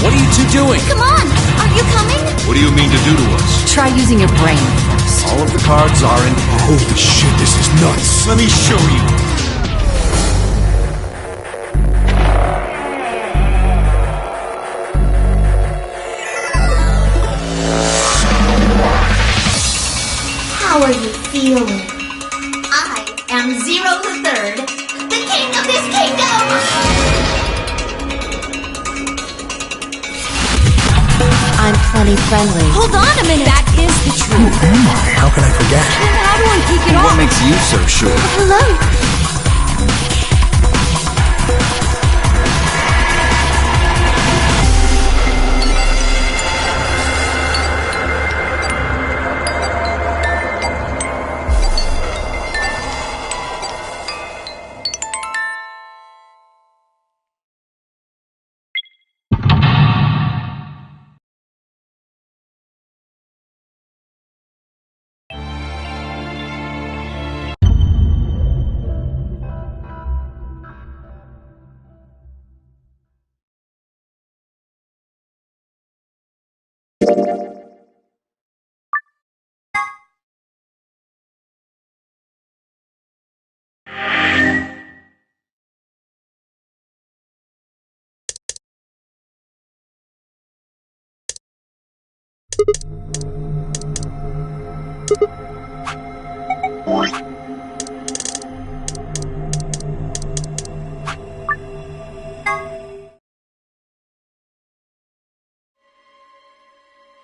What are you two doing? Come on! Are you coming? What do you mean to do to us? Try using your brain first. All of the cards are in... Holy shit, this is nuts. Let me show you. How are you feeling? I am Zero the Third, the king of this kingdom! I'm plenty friendly. Hold on a minute! That is the truth. Who am I? How can I forget? How do I kick it What off? makes you so sure? Hello?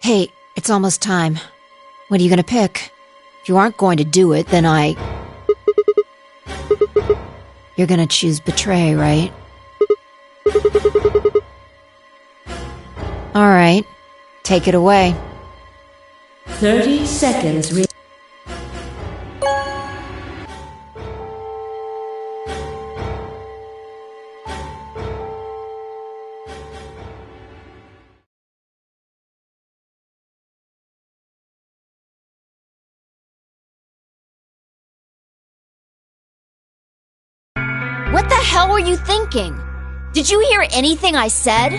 Hey, it's almost time. What are you gonna pick? If you aren't going to do it, then You're gonna choose betray, right? Alright, take it away. 30 seconds. What the hell were you thinking? Did you hear anything I said?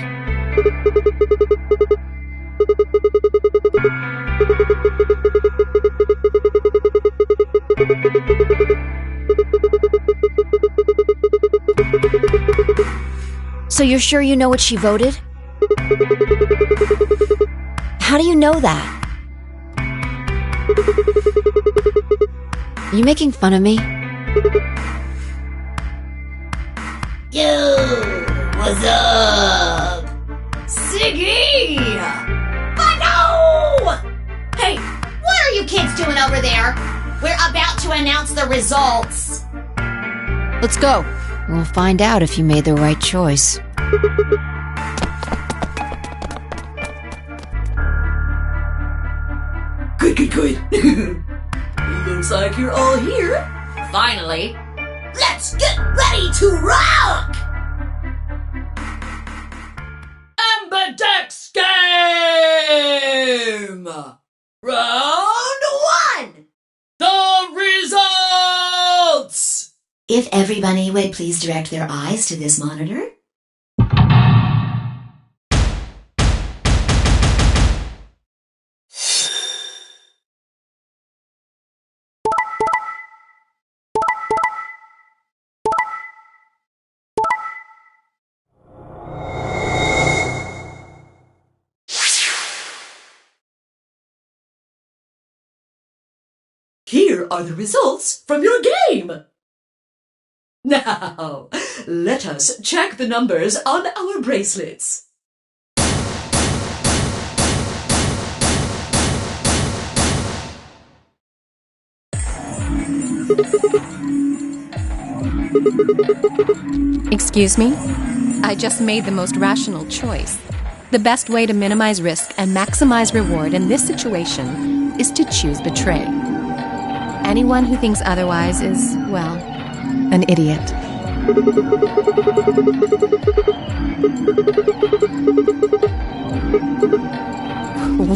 So you're sure you know what she voted? How do you know that? Are you making fun of me? Yo, what's up? Siggy! Oh no! Hey, what are you kids doing over there? We're about to announce the results. Let's go. We'll find out if you made the right choice. Good. Looks like you're all here. Finally. Let's get ready to rock! Ambidex game! Round 1! The results! If everybody would please direct their eyes to this monitor. Here are the results from your game. Now, let us check the numbers on our bracelets. Excuse me? I just made the most rational choice. The best way to minimize risk and maximize reward in this situation is to choose betray. Anyone who thinks otherwise is, well, an idiot.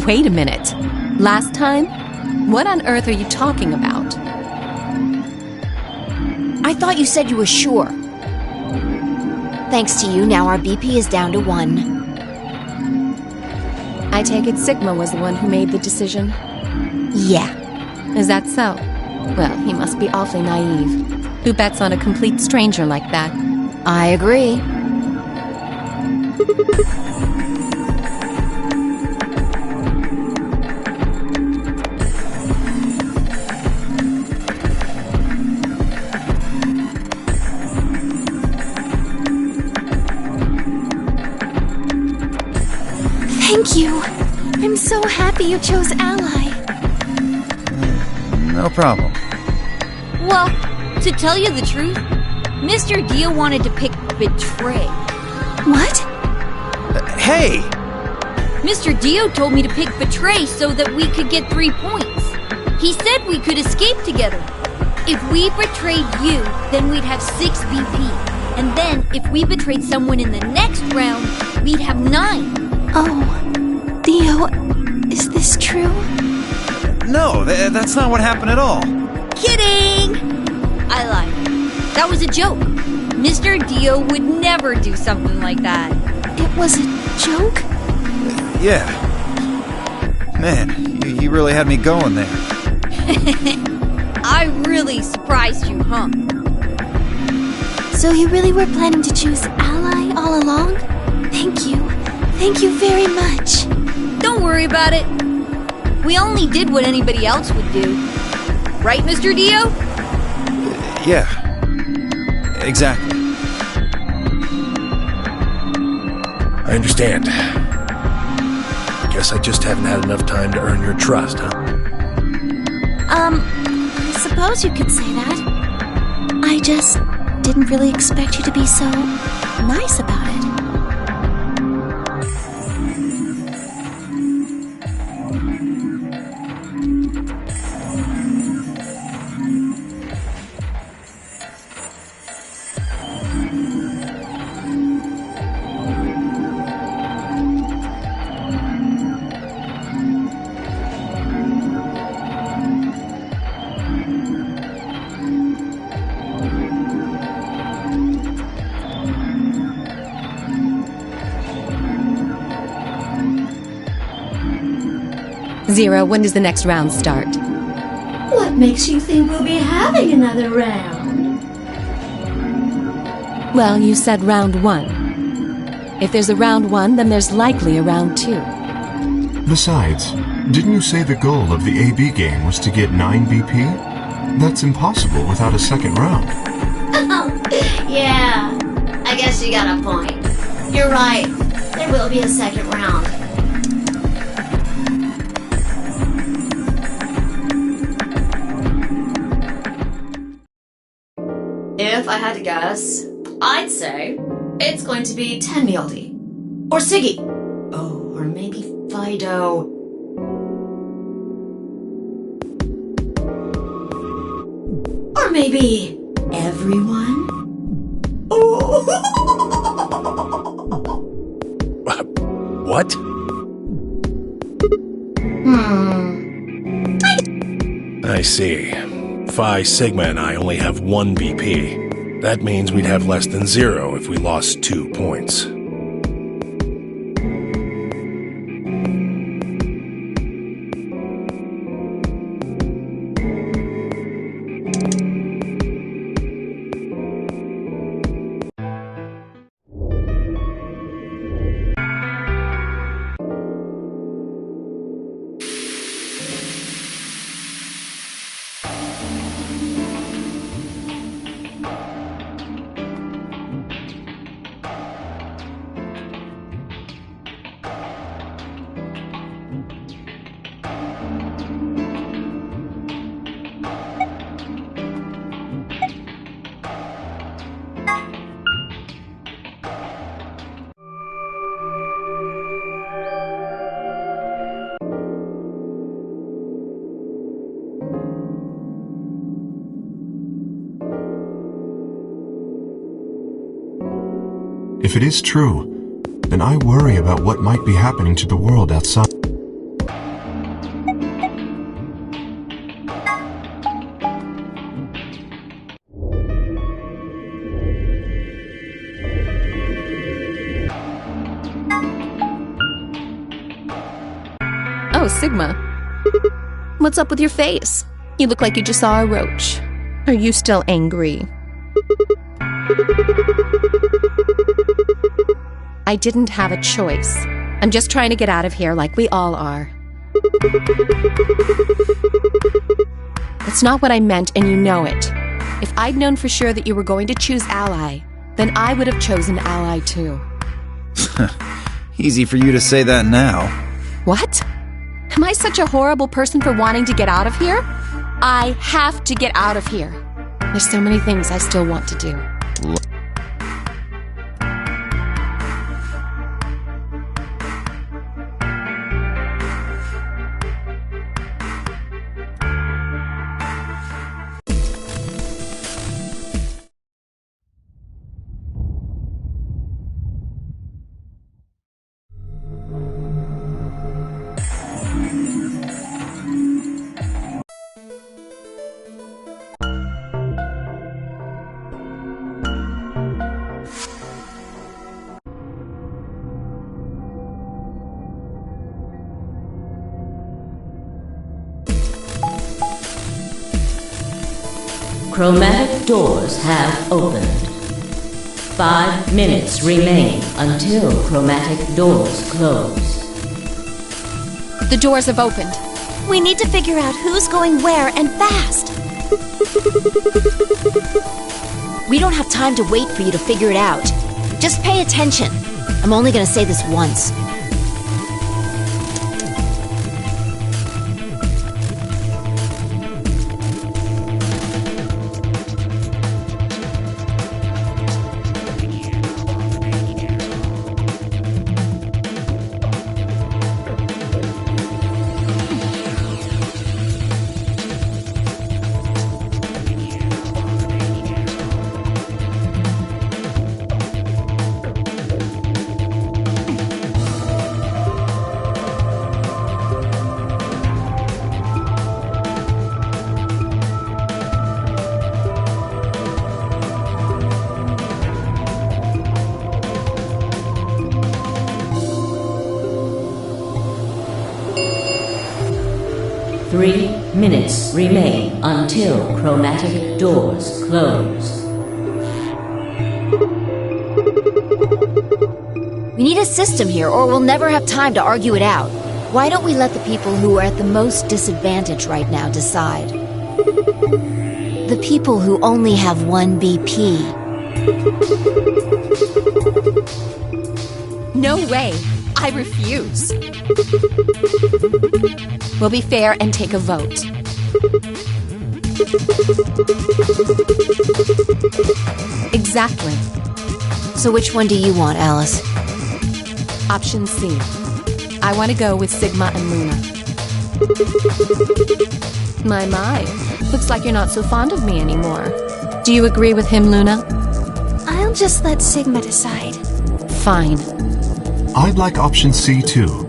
Wait a minute. Last time? What on earth are you talking about? I thought you said you were sure. Thanks to you, now our BP is down to 1. I take it Sigma was the one who made the decision? Yeah. Is that so? Well, he must be awfully naive. Who bets on a complete stranger like that? I agree. Thank you. I'm so happy you chose Ally. No problem. Well, to tell you the truth, Mr. Dio wanted to pick Betray. What? Hey! Mr. Dio told me to pick Betray so that we could get 3 points. He said we could escape together. If we betrayed you, then we'd have 6 BP. And then, if we betrayed someone in the next round, we'd have 9. Oh, Dio, is this true? No, that's not what happened at all. Kidding! I lied. That was a joke. Mr. Dio would never do something like that. It was a joke? Yeah. Man, you really had me going there. I really surprised you, huh? So you really were planning to choose Ally all along? Thank you. Thank you very much. Don't worry about it. We only did what anybody else would do. Right, Mr. Dio? Yeah. Exactly. I understand. Guess I just haven't had enough time to earn your trust, huh? I suppose you could say that. I just didn't really expect you to be so nice about it. Zero, when does the next round start? What makes you think we'll be having another round? Well, you said round 1. If there's a round 1, then there's likely a round 2. Besides, didn't you say the goal of the AB game was to get 9 BP? That's impossible without a second round. Yeah, I guess you got a point. You're right. There will be a second round. If I had to guess, I'd say it's going to be Tenmyaldi. Or Siggy. Oh, or maybe Fido. Or maybe everyone? What? I see. Phi Sigma and I only have 1 BP. That means we'd have less than 0 if we lost 2 points. If it is true, then I worry about what might be happening to the world outside. Oh, Sigma. What's up with your face? You look like you just saw a roach. Are you still angry? I didn't have a choice. I'm just trying to get out of here like we all are. That's not what I meant, and you know it. If I'd known for sure that you were going to choose Ally, then I would have chosen Ally too. Easy for you to say that now. What? Am I such a horrible person for wanting to get out of here? I have to get out of here. There's so many things I still want to do. Chromatic doors have opened. 5 minutes remain until chromatic doors close. The doors have opened. We need to figure out who's going where and fast. We don't have time to wait for you to figure it out. Just pay attention. I'm only gonna say this once. Three minutes remain until chromatic doors close. We need a system here, or we'll never have time to argue it out. Why don't we let the people who are at the most disadvantage right now decide? The people who only have 1 BP. No way. I refuse. We'll be fair and take a vote. Exactly. So which one do you want, Alice? Option C. I want to go with Sigma and Luna. My. Looks like you're not so fond of me anymore. Do you agree with him, Luna? I'll just let Sigma decide. Fine. I'd like option C too.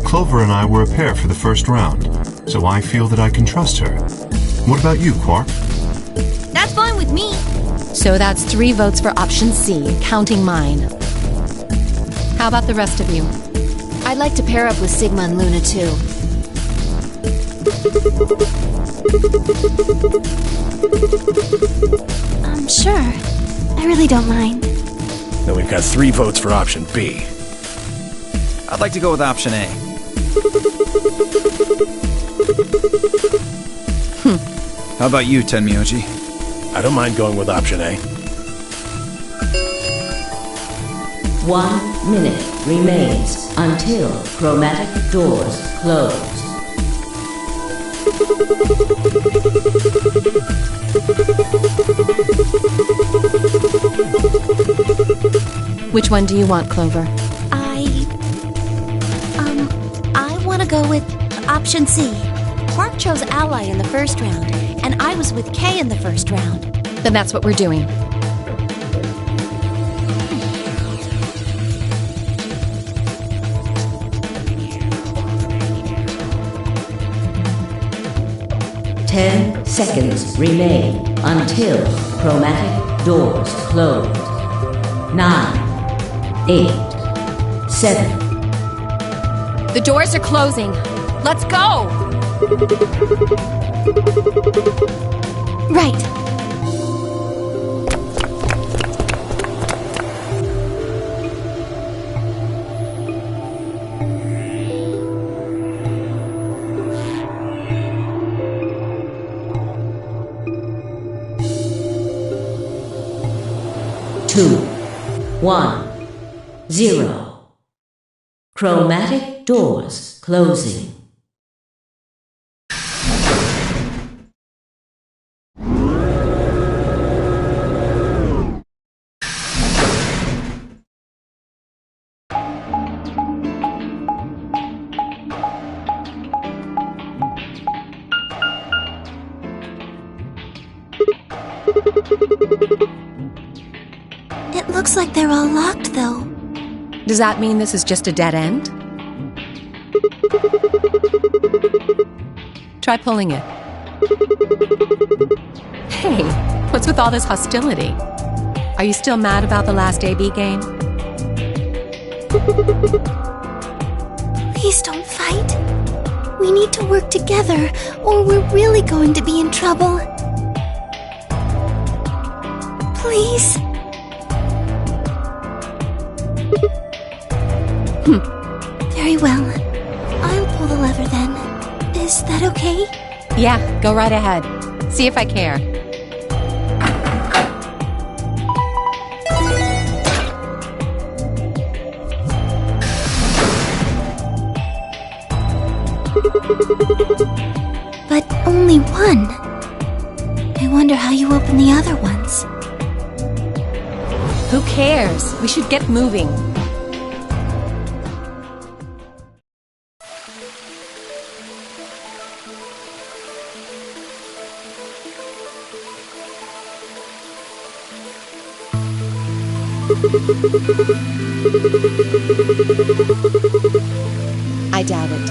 Clover and I were a pair for the first round, so I feel that I can trust her. What about you, Quark? That's fine with me. So that's 3 votes for option C, counting mine. How about the rest of you? I'd like to pair up with Sigma and Luna too. Sure. I really don't mind. Then we've got 3 votes for option B. I'd like to go with option A. How about you, Tenmyoji? I don't mind going with option A. 1 minute remains until chromatic doors close. Which one do you want, Clover? I want to go with option C. Quark chose Ally in the first round, and I was with Kay in the first round. Then that's what we're doing. Ten seconds remain until chromatic doors close. 9, 8, 7. The doors are closing. Let's go! Right. Two, 1, 0. Chromatic doors closing. It looks like they're all locked, though. Does that mean this is just a dead end? Try pulling it. Hey, what's with all this hostility? Are you still mad about the last AB game? Please don't fight. We need to work together, or we're really going to be in trouble. Please. Very well. I'll pull the lever then. Is that okay? Yeah, go right ahead. See if I care. But only one. I wonder how you open the other ones. Who cares? We should get moving. I doubt it.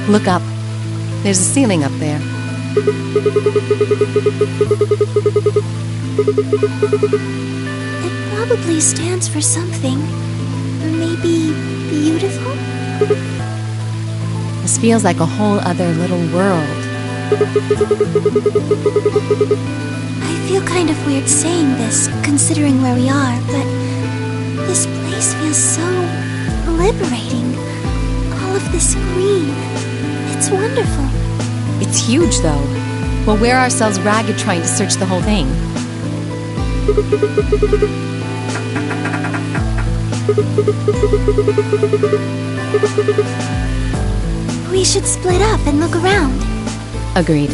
Look up. There's a ceiling up there. It probably stands for something. Maybe beautiful? This feels like a whole other little world. I feel kind of weird saying this, considering where we are, but this place feels so liberating. All of this green. It's wonderful. It's huge, though. We'll wear ourselves ragged trying to search the whole thing. We should split up and look around. Agreed.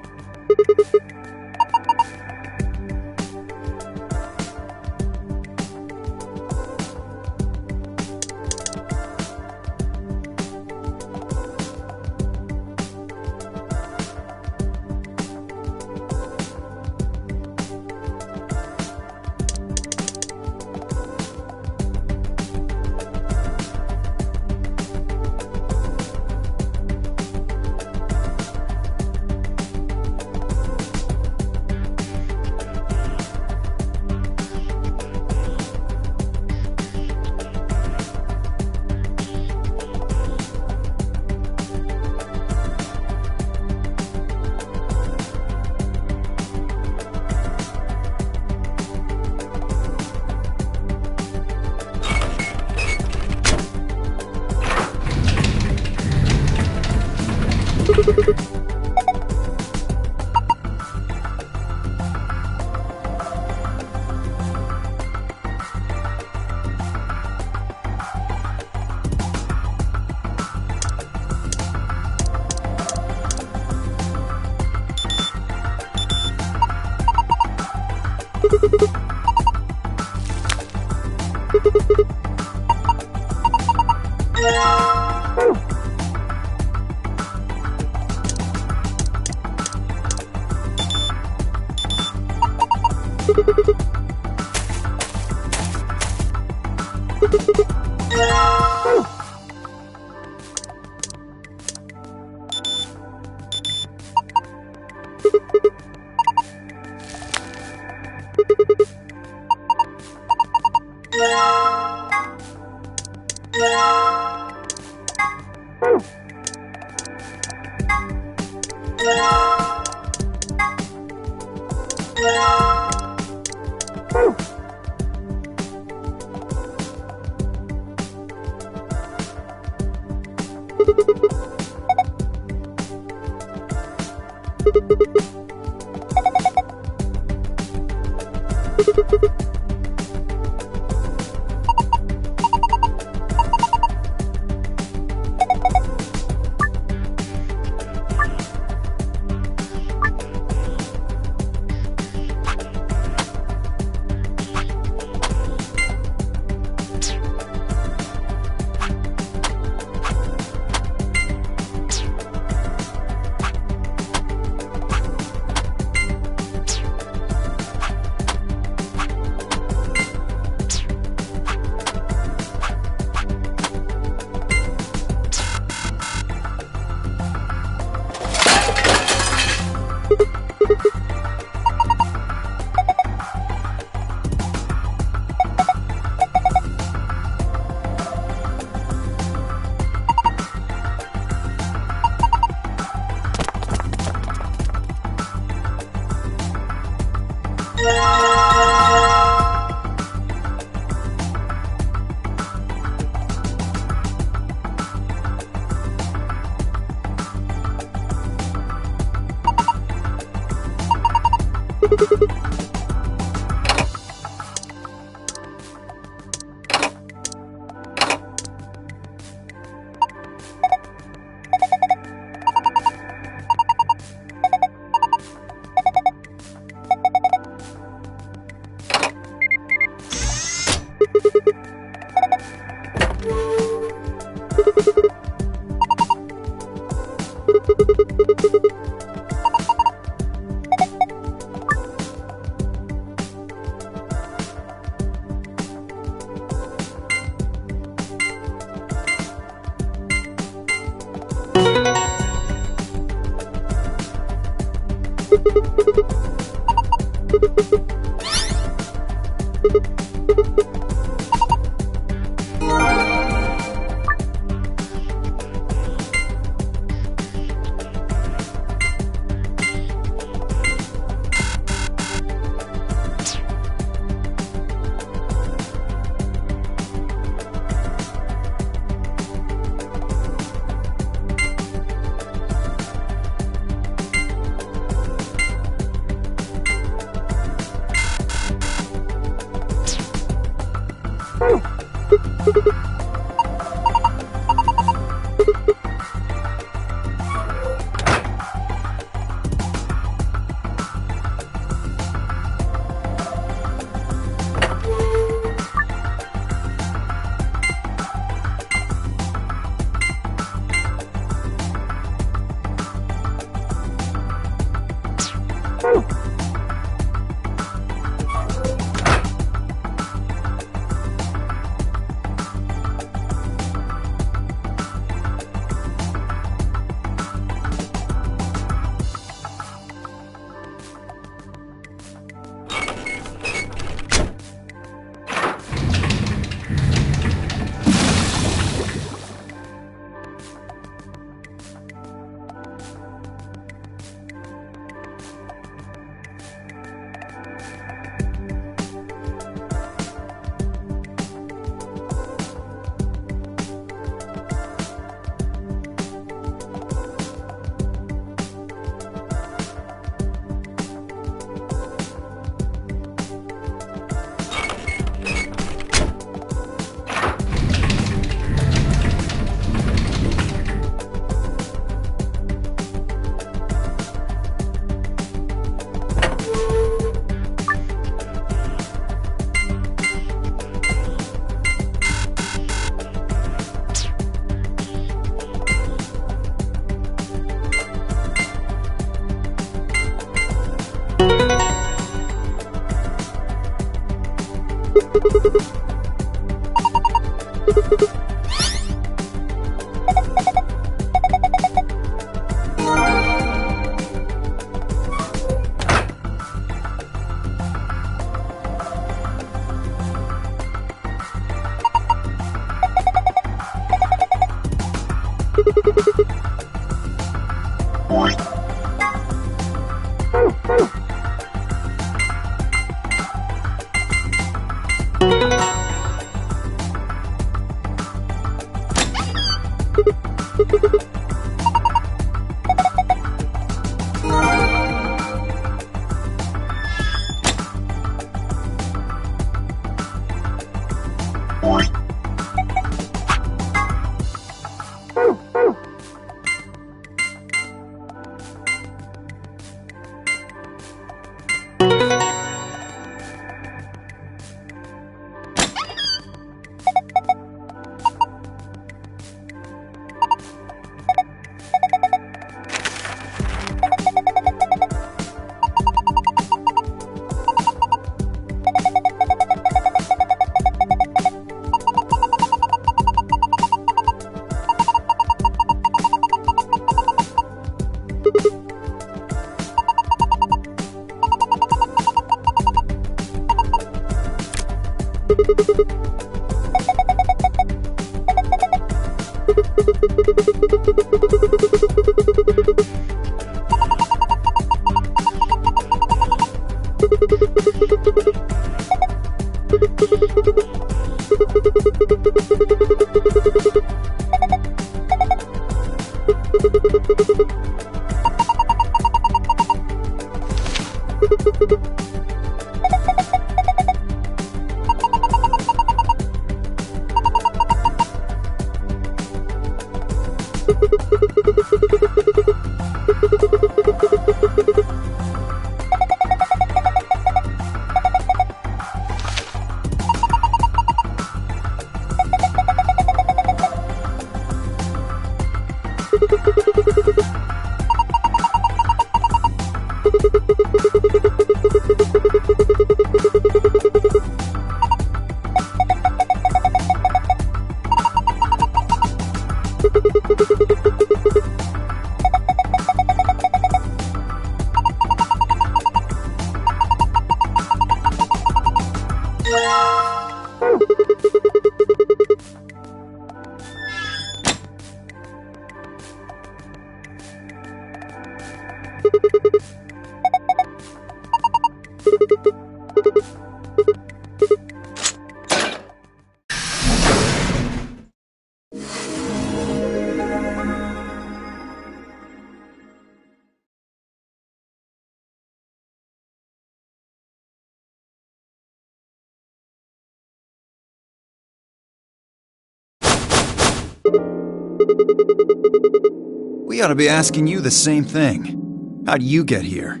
We ought to be asking you the same thing. How'd you get here?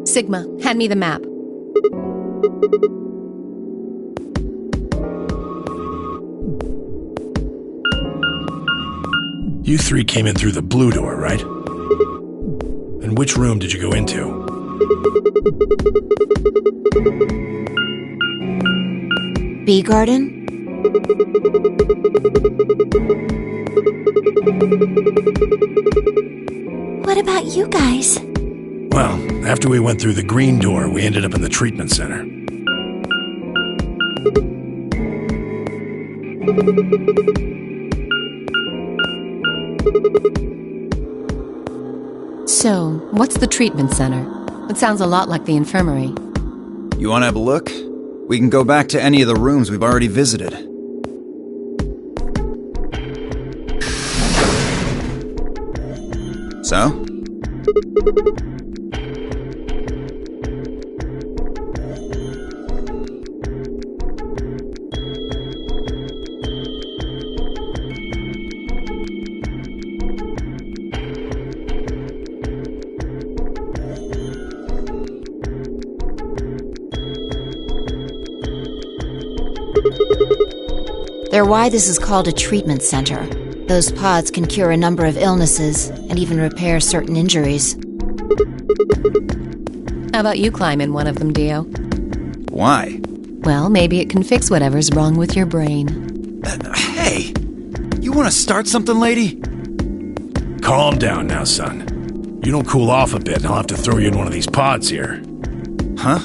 Sigma, hand me the map. You three came in through the blue door, right? And which room did you go into? Bee garden? What about you guys? Well, after we went through the green door, we ended up in the treatment center. So, what's the treatment center? It sounds a lot like the infirmary. You want to have a look? We can go back to any of the rooms we've already visited. So? They're why this is called a treatment center. Those pods can cure a number of illnesses and even repair certain injuries. How about you climb in one of them, Dio? Why? Well, maybe it can fix whatever's wrong with your brain. Hey! You want to start something, lady? Calm down now, son. You don't cool off a bit, and I'll have to throw you in one of these pods here. Huh?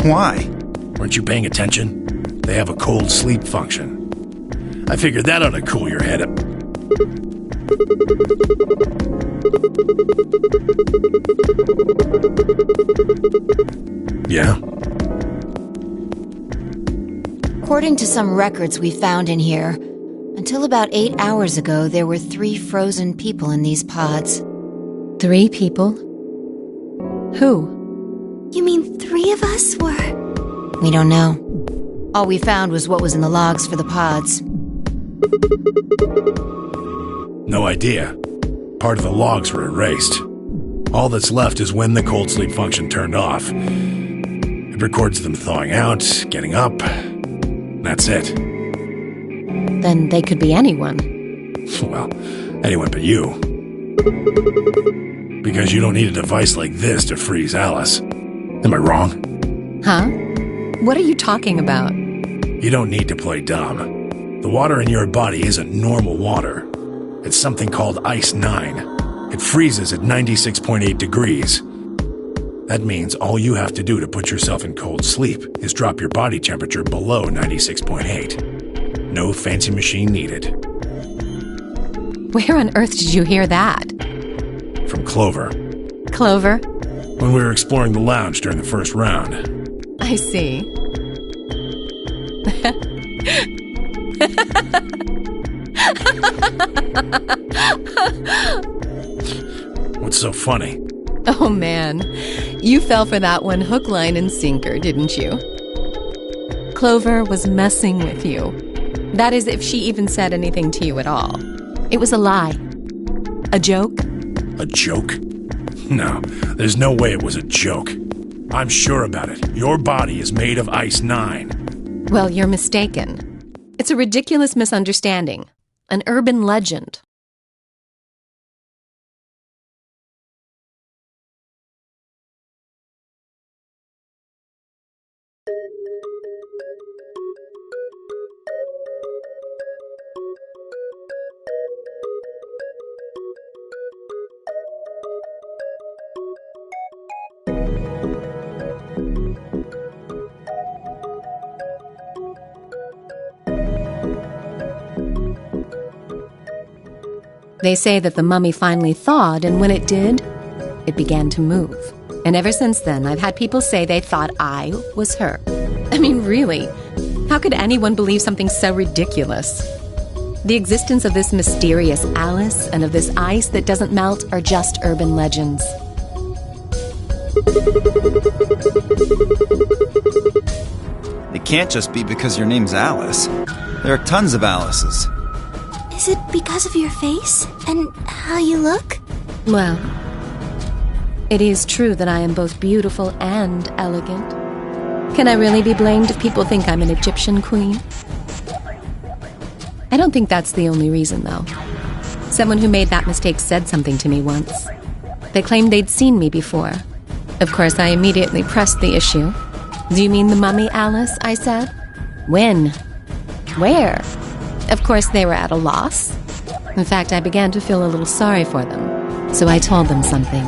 Why? Weren't you paying attention? They have a cold sleep function. I figured that ought to cool your head up. Yeah? According to some records we found in here, until about 8 hours ago, there were 3 frozen people in these pods. 3 people? Who? You mean 3 of us were? We don't know. All we found was what was in the logs for the pods. No idea. Part of the logs were erased. All that's left is when the cold sleep function turned off. It records them thawing out, getting up. That's it. Then they could be anyone. Well, anyone but you. Because you don't need a device like this to freeze Alice. Am I wrong? Huh? What are you talking about? You don't need to play dumb. The water in your body isn't normal water. It's something called Ice 9. It freezes at 96.8 degrees. That means all you have to do to put yourself in cold sleep is drop your body temperature below 96.8. No fancy machine needed. Where on earth did you hear that? From Clover. Clover? When we were exploring the lounge during the first round. I see. What's so funny? Oh man, you fell for that one hook, line, and sinker, didn't you? Clover was messing with you. That is, if she even said anything to you at all. It was a lie. A joke. A joke? No, there's no way it was a joke. I'm sure about it. Your body is made of Ice 9. Well, you're mistaken. It's a ridiculous misunderstanding. An urban legend. They say that the mummy finally thawed, and when it did, it began to move. And ever since then, I've had people say they thought I was her. I mean, really, how could anyone believe something so ridiculous? The existence of this mysterious Alice and of this ice that doesn't melt are just urban legends. It can't just be because your name's Alice. There are tons of Alices. Is it because of your face and how you look? Well, it is true that I am both beautiful and elegant. Can I really be blamed if people think I'm an Egyptian queen? I don't think that's the only reason, though. Someone who made that mistake said something to me once. They claimed they'd seen me before. Of course, I immediately pressed the issue. Do you mean the mummy, Alice? I said. When? Where? Of course, they were at a loss. In fact, I began to feel a little sorry for them. So I told them something.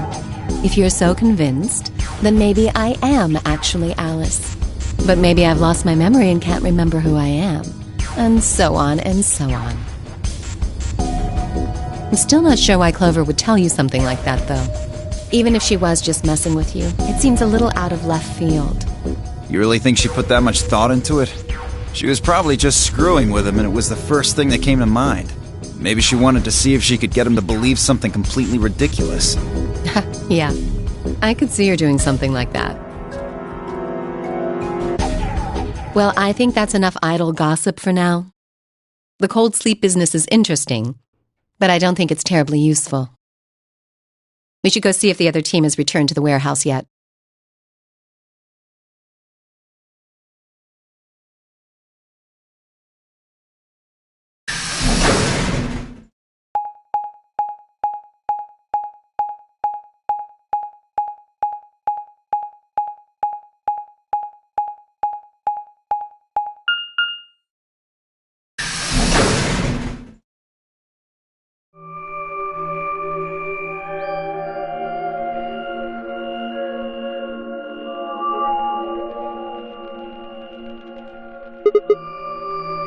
If you're so convinced, then maybe I am actually Alice. But maybe I've lost my memory and can't remember who I am. And so on and so on. I'm still not sure why Clover would tell you something like that, though. Even if she was just messing with you, it seems a little out of left field. You really think she put that much thought into it? She was probably just screwing with him, and it was the first thing that came to mind. Maybe she wanted to see if she could get him to believe something completely ridiculous. Yeah, I could see her doing something like that. Well, I think that's enough idle gossip for now. The cold sleep business is interesting, but I don't think it's terribly useful. We should go see if the other team has returned to the warehouse yet.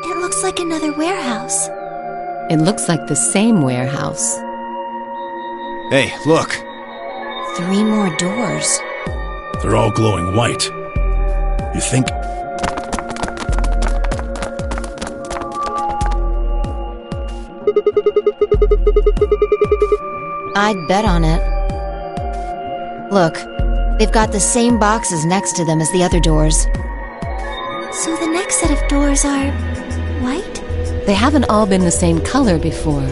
It looks like another warehouse. It looks like the same warehouse. Hey, look! 3 more doors. They're all glowing white. You think... I'd bet on it. Look, they've got the same boxes next to them as the other doors. So the next set of doors are white? They haven't all been the same color before.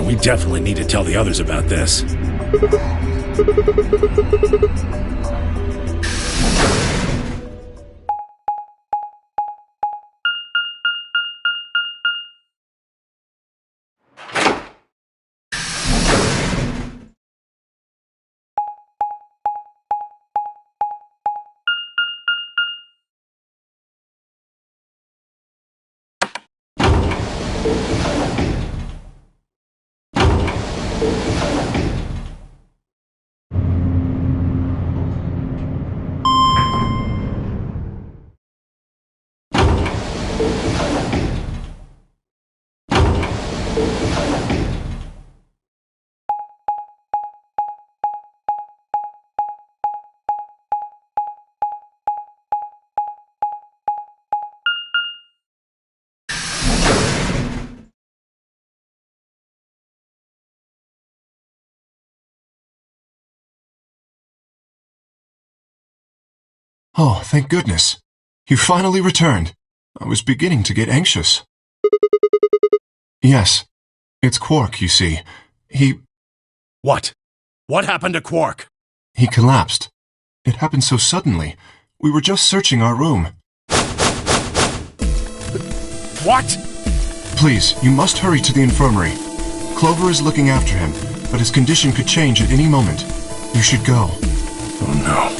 We definitely need to tell the others about this. Oh, thank goodness. You finally returned. I was beginning to get anxious. Yes, It's Quark, you see. What? What happened to Quark? He collapsed. It happened so suddenly. We were just searching our room. What? Please, you must hurry to the infirmary. Clover is looking after him, but his condition could change at any moment. You should go. Oh no.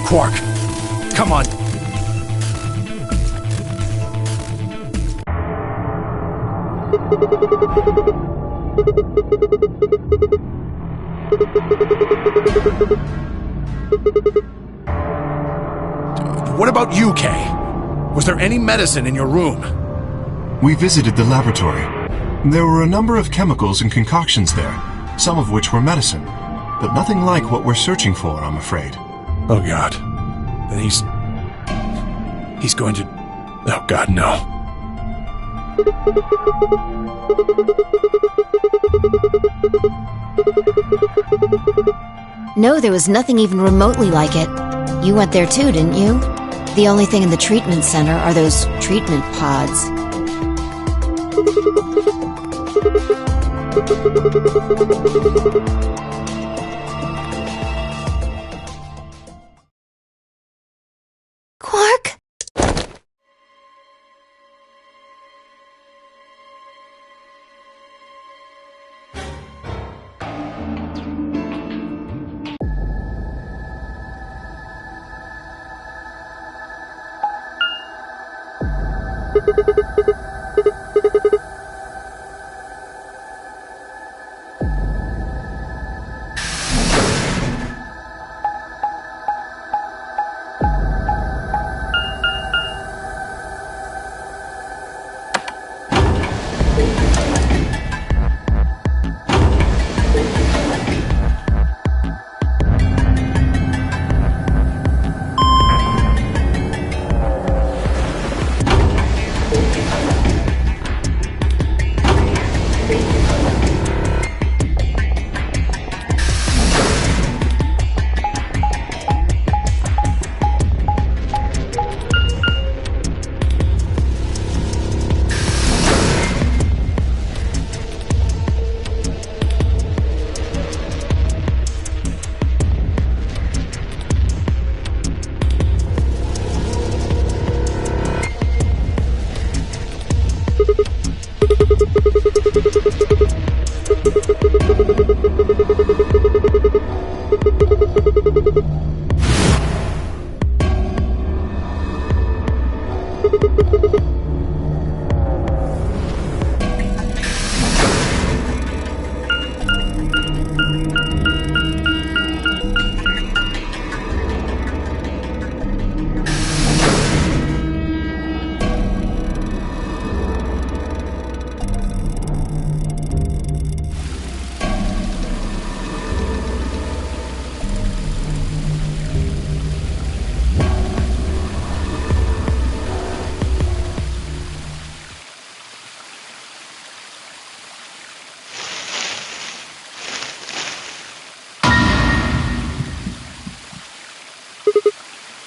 Quark, come on. What about you, Kay? Was there any medicine in your room? We visited the laboratory. There were a number of chemicals and concoctions there, some of which were medicine, but nothing like what we're searching for, I'm afraid. Oh, God. Then he's going to... Oh, God, no. No, there was nothing even remotely like it. You went there too, didn't you? The only thing in the treatment center are those treatment pods. Quark?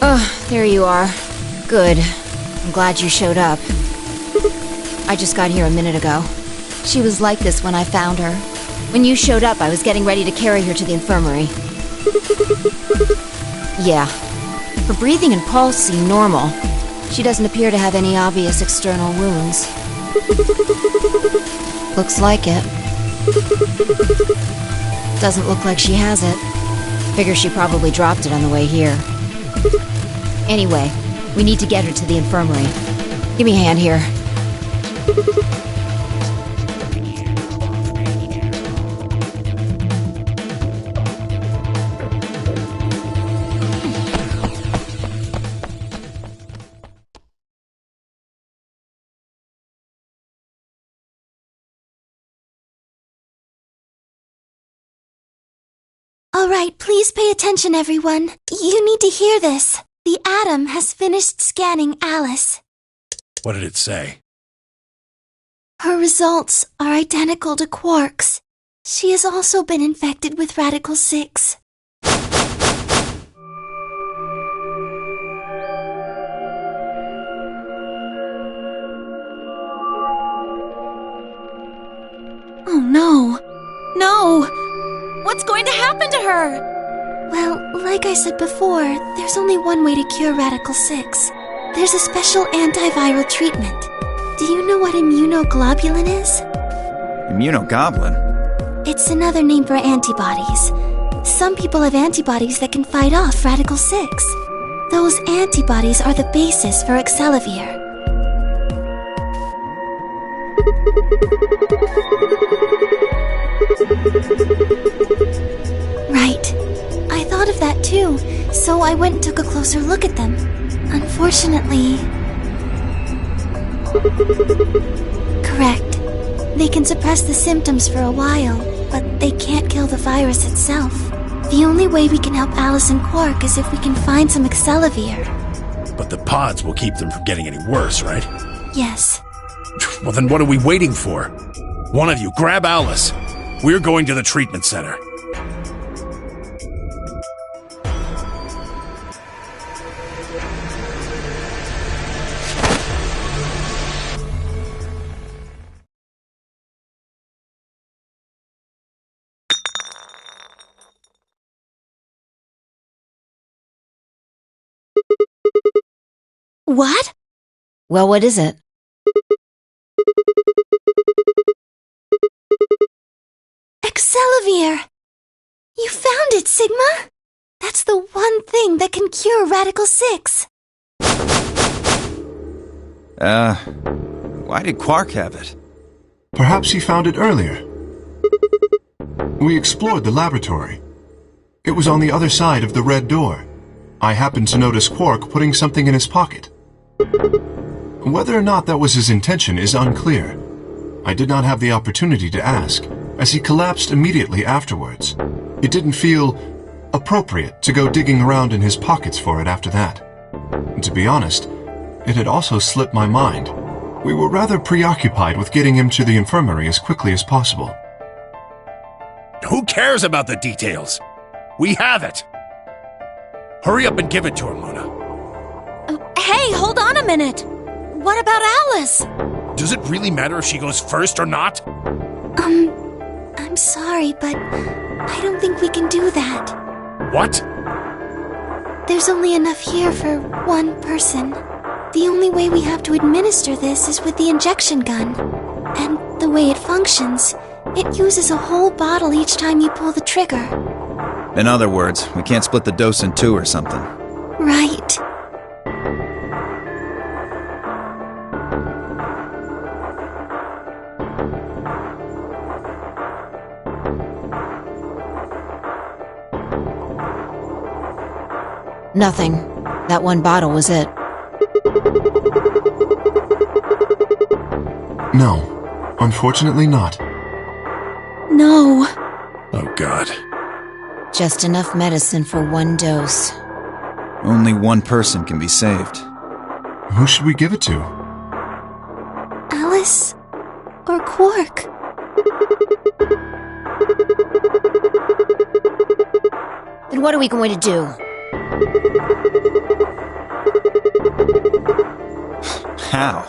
Oh, there you are. Good. I'm glad you showed up. I just got here a minute ago. She was like this when I found her. When you showed up, I was getting ready to carry her to the infirmary. Yeah. Her breathing and pulse seem normal. She doesn't appear to have any obvious external wounds. Looks like it. Doesn't look like she has it. Figure she probably dropped it on the way here. Anyway, we need to get her to the infirmary. Give me a hand here. All right, please pay attention, everyone. You need to hear this. The Atom has finished scanning Alice. What did it say? Her results are identical to Quark's. She has also been infected with Radical 6. Oh no. No! What's going to happen to her? Well, like I said before, there's only one way to cure Radical 6. There's a special antiviral treatment. Do you know what immunoglobulin is? Immunogoblin? It's another name for antibodies. Some people have antibodies that can fight off Radical 6. Those antibodies are the basis for Excelavir. Right. I thought of that too, so I went and took a closer look at them. Unfortunately... Correct. They can suppress the symptoms for a while, but they can't kill the virus itself. The only way we can help Alice and Quark is if we can find some Excelavir. But the pods will keep them from getting any worse, right? Yes. Well, then what are we waiting for? One of you, grab Alice. We're going to the treatment center. What? Well, what is it? Excelavir! You found it, Sigma! That's the one thing that can cure Radical 6. Why did Quark have it? Perhaps he found it earlier. We explored the laboratory. It was on the other side of the red door. I happened to notice Quark putting something in his pocket. Whether or not that was his intention is unclear. I did not have the opportunity to ask, as he collapsed immediately afterwards. It didn't feel appropriate to go digging around in his pockets for it after that. To be honest, it had also slipped my mind. We were rather preoccupied with getting him to the infirmary as quickly as possible. Who cares about the details? We have it! Hurry up and give it to her, Luna. Hey, hold on a minute! What about Alice? Does it really matter if she goes first or not? I'm sorry, but I don't think we can do that. What? There's only enough here for one person. The only way we have to administer this is with the injection gun. And the way it functions, it uses a whole bottle each time you pull the trigger. In other words, we can't split the dose in two or something. Right. Nothing. That one bottle was it. No, unfortunately not. No. Oh, God. Just enough medicine for one dose. Only one person can be saved. Who should we give it to? Alice or Quark? Then what are we going to do? How?